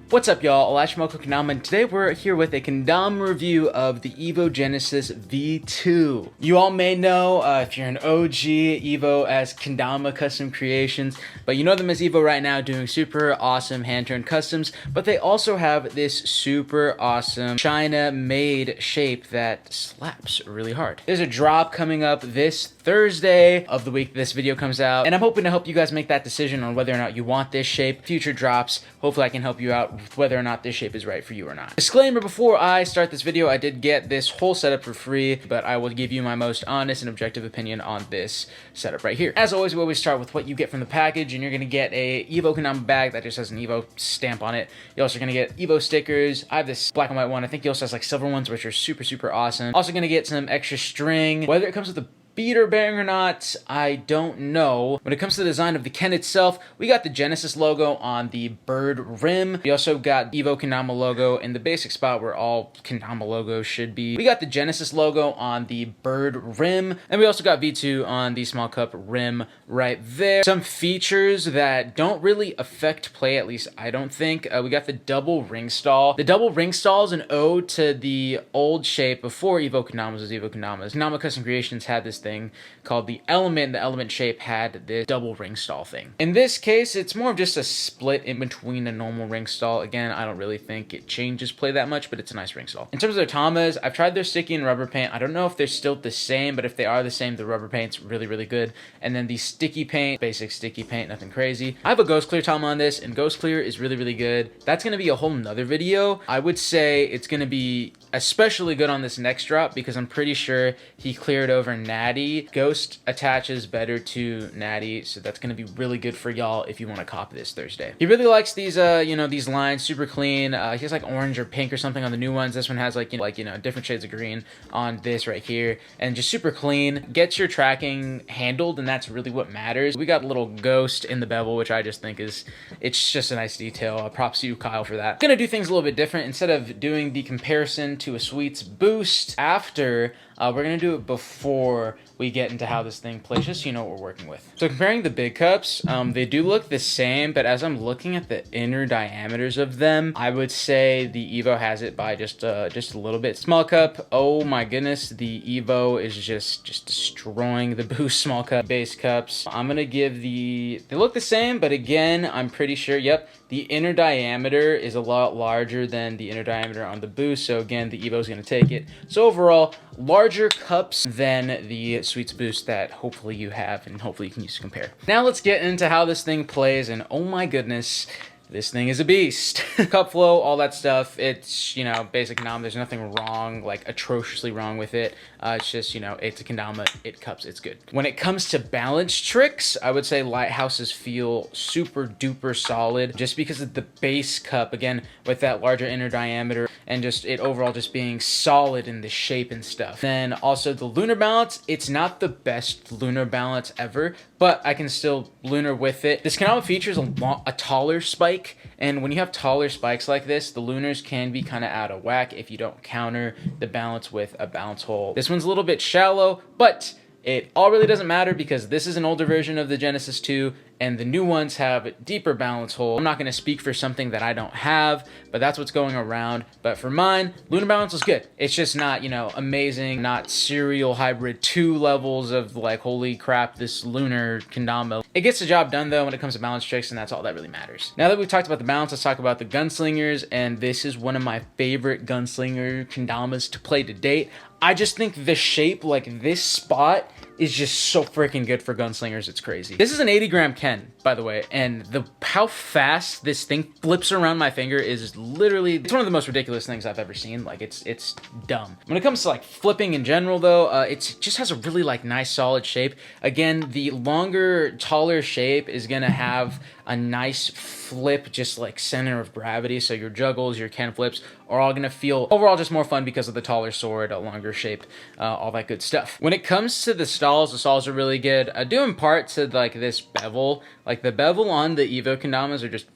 What's up, y'all? Evo Kendama, and today we're here with a Kendama review of the Evo Gensis V2. You all may know, if you're an OG, Evo as Kendama Custom Creations, but you know them as Evo right now doing super awesome hand-turned customs, but they also have this super awesome China-made shape that slaps really hard. There's a drop coming up this Thursday of the week this video comes out, and I'm hoping to help you guys make that decision on whether or not you want this shape. Future drops, hopefully I can help you out with whether or not this shape is right for you or not. Disclaimer before I start this video, I did get this whole setup for free, but I will give you my most honest and objective opinion on this setup right here. As always, we always start with what you get from the package, and you're going to get a Evo Kendama bag that just has an Evo stamp on it. You're also going to get Evo stickers. I have this black and white one. I think he also has like silver ones, which are super awesome. Also going to get some extra string. Whether it comes with a beater bearing or not, I don't know. When it comes to the design of the Ken itself, we got the Genesis logo on the bird rim. We also got Evo Kendama logo in the basic spot where all Kendama logos should be. We got the Genesis logo on the bird rim, and we also got V2 on the small cup rim right there. Some features that don't really affect play, at least I don't think. We got the double ring stall. The double ring stall is an ode to the old shape before Evo Kendama's was Evo Kendama's. Kendama Custom Creations had this thing called the element. The element shape had this double ring stall thing. In this case, it's more of just a split in between a normal ring stall. Again, I don't really think it changes play that much, but it's a nice ring stall. In terms of their tamas, I've tried their sticky and rubber paint. I don't know if they're still the same, but if they are the same, the rubber paint's really good. And then the sticky paint, basic sticky paint, nothing crazy. I have a ghost clear tama on this, and ghost clear is really good. That's gonna be a whole nother video. I would say it's gonna be especially good on this next drop because I'm pretty sure he cleared over Natty. Ghost attaches better to Natty, so that's going to be really good for y'all if you want to copy this Thursday. He really likes these, these lines, super clean. He has like orange or pink or something on the new ones. This one has like, different shades of green on this right here, and just super clean. Gets your tracking handled, and that's really what matters. We got a little ghost in the bevel, which I just think it's just a nice detail. Props to you, Kyle, for that. Gonna do things a little bit different. Instead of doing the comparison to a Sweets boost after, we're gonna do it before we get into how this thing plays, just so you know what we're working with. So comparing the big cups, they do look the same, but as I'm looking at the inner diameters of them, I would say the Evo has it by just a little bit. Small cup, oh my goodness, the Evo is just destroying the boost small cup. Base cups, I'm gonna give they look the same, but again, I'm pretty sure, yep, the inner diameter is a lot larger than the inner diameter on the boost, so again, the Evo is gonna take it. So overall, larger cups than the Sweets boost that hopefully you have and hopefully you can use to compare. Now let's get into how this thing plays, and oh my goodness, this thing is a beast. Cup flow, all that stuff, it's, basic Kendama. There's nothing wrong, like atrociously wrong with it. It's just, it's a Kendama, it cups, it's good. When it comes to balance tricks, I would say Lighthouses feel super duper solid just because of the base cup, again, with that larger inner diameter and just it overall just being solid in the shape and stuff. Then also the lunar balance, it's not the best lunar balance ever, but I can still lunar with it. This Kendama features a taller spike, and when you have taller spikes like this, the lunars can be kind of out of whack if you don't counter the balance with a balance hole. This one's a little bit shallow, but it all really doesn't matter because this is an older version of the Genesis 2, and the new ones have deeper balance hole. I'm not going to speak for something that I don't have, but that's what's going around. But for mine, lunar balance is good. It's just not, amazing, not serial hybrid 2 levels of like, holy crap, this lunar Kendama. It gets the job done though when it comes to balance tricks, and that's all that really matters. Now that we've talked about the balance, let's talk about the gunslingers, and this is one of my favorite gunslinger Kendamas to play to date. I just think the shape, like this spot, is just so freaking good for gunslingers. It's crazy. This is an 80-gram Ken, by the way, and how fast this thing flips around my finger is literally, it's one of the most ridiculous things I've ever seen. Like it's dumb. When it comes to like flipping in general though, it just has a really like nice solid shape. Again, the longer, taller shape is gonna have a nice flip, just like center of gravity. So your juggles, your Ken flips are all gonna feel overall just more fun because of the taller sword, a longer shape, all that good stuff. When it comes to the stalls are really good. Due in part to like this bevel, like the bevel on the Evo Kendamas are just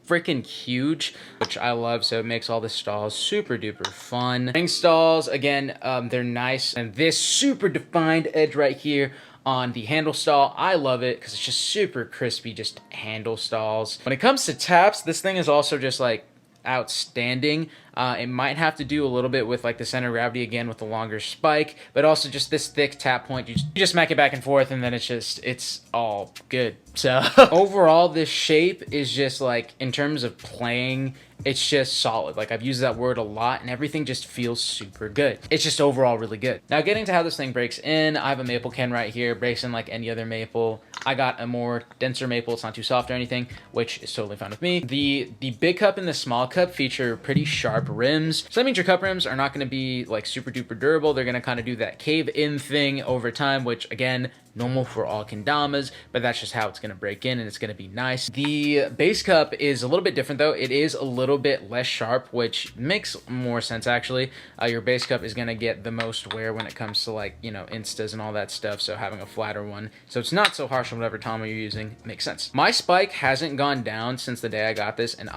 freaking huge, which I love, so it makes all the stalls super duper fun. Ring stalls, again, they're nice, and this super defined edge right here on the handle stall, I love it because it's just super crispy, just handle stalls. When it comes to taps, this thing is also just like outstanding. It might have to do a little bit with like the center of gravity again with the longer spike, but also just this thick tap point. You just smack it back and forth, and then it's all good. So overall, this shape is just like, in terms of playing, it's just solid. Like, I've used that word a lot, and everything just feels super good. It's just overall really good. Now, getting to how this thing breaks in, I have a maple Ken right here, breaks in like any other maple. I got a more denser maple, it's not too soft or anything, which is totally fine with me. The big cup and the small cup feature pretty sharp rims. So that means your cup rims are not going to be like super duper durable. They're going to kind of do that cave in thing over time, which again, normal for all kendamas, but that's just how it's going to break in, and it's going to be nice. The base cup is a little bit different though. It is a little bit less sharp, which makes more sense actually. Your base cup is going to get the most wear when it comes to like, you know, instas and all that stuff, so having a flatter one, so it's not so harsh on whatever Tama you're using, makes sense. My spike hasn't gone down since the day I got this, and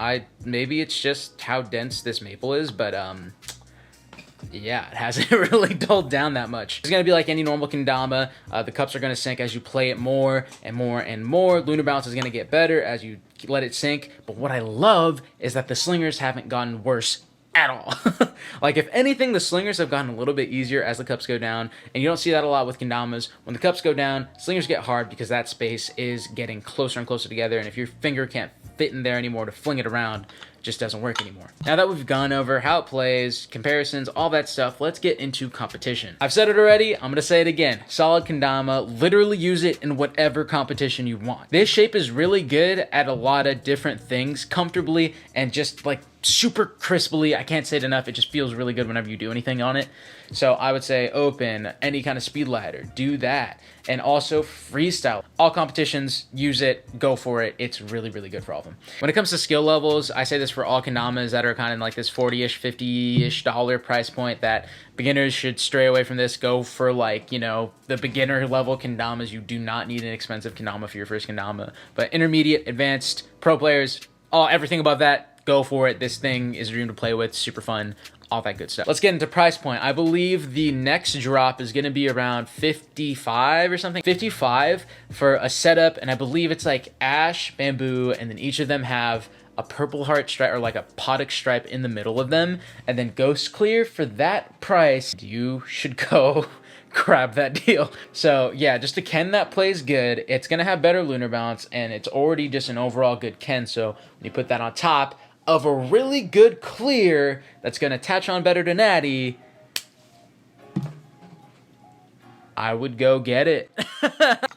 maybe it's just how dense this maple is, but yeah, it hasn't really dulled down that much. It's gonna be like any normal kendama. The cups are gonna sink as you play it more and more and more. Lunar bounce is gonna get better as you let it sink. But what I love is that the slingers haven't gotten worse at all. Like, if anything, the slingers have gotten a little bit easier as the cups go down, and you don't see that a lot with kendamas. When the cups go down, slingers get hard because that space is getting closer and closer together, and if your finger can't fit in there anymore to fling it around, just doesn't work anymore. Now that we've gone over how it plays, comparisons, all that stuff, let's get into competition. I've said it already, I'm gonna say it again. Solid kendama, literally use it in whatever competition you want. This shape is really good at a lot of different things, comfortably and just like super crisply. I can't say it enough, it just feels really good whenever you do anything on it. So I would say open, any kind of speed ladder, do that. And also freestyle. All competitions, use it, go for it. It's really, really good for all of them. When it comes to skill levels, I say this for all kendamas that are kind of like this 40-ish, 50-ish dollar price point, that beginners should stray away from this. Go for like, you know, the beginner level kendamas. You do not need an expensive kendama for your first kendama. But intermediate, advanced, pro players, everything above that, go for it. This thing is a dream to play with, super fun, all that good stuff. Let's get into price point. I believe the next drop is going to be around 55 or something. 55 for a setup, and I believe it's like ash, bamboo, and then each of them have a purple heart stripe or like a potic stripe in the middle of them, and then ghost clear. For that price, you should go grab that deal. So yeah, just a Ken that plays good. It's gonna have better lunar bounce, and it's already just an overall good Ken. So when you put that on top of a really good clear that's gonna attach on better to Natty, I would go get it.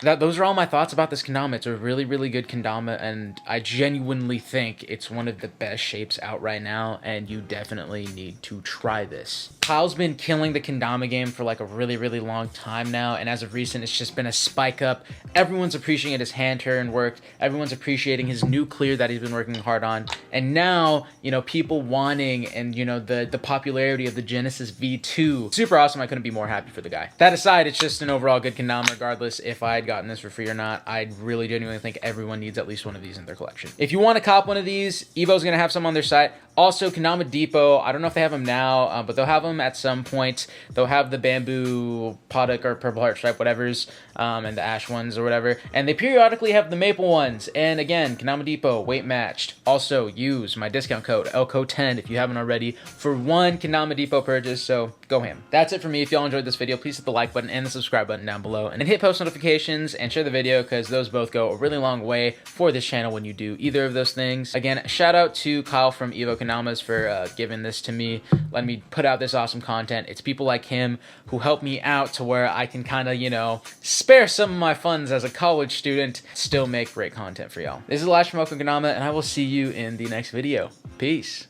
Those are all my thoughts about this kendama. It's a really, really good kendama, and I genuinely think it's one of the best shapes out right now, and you definitely need to try this. Kyle's been killing the kendama game for like a really, really long time now, and as of recent, it's just been a spike up. Everyone's appreciating his hand turn work. Everyone's appreciating his new clear that he's been working hard on. And now, you know, people wanting, and you know, the popularity of the Genesis V2. Super awesome. I couldn't be more happy for the guy. That aside, it's just an overall good kendama regardless if I had gotten this for free or not. I really genuinely think everyone needs at least one of these in their collection. If you want to cop one of these, Evo's gonna have some on their site. Also, Kendama Depot, I don't know if they have them now, but they'll have them at some point. They'll have the bamboo potic or purple heart stripe, whatever's, and the ash ones or whatever. And they periodically have the maple ones. And again, Kendama Depot, weight matched. Also, use my discount code, elco10, if you haven't already, for one Kendama Depot purchase, so go ham. That's it for me. If y'all enjoyed this video, please hit the like button and the subscribe button down below. And then hit post notifications and share the video, because those both go a really long way for this channel when you do either of those things. Again, shout out to Kyle from Evo Kendamas for giving this to me, letting me put out this awesome content. It's people like him who help me out to where I can kind of, you know, spare some of my funds as a college student, still make great content for y'all. This is Lash from Evo Kendama, and I will see you in the next video. Peace.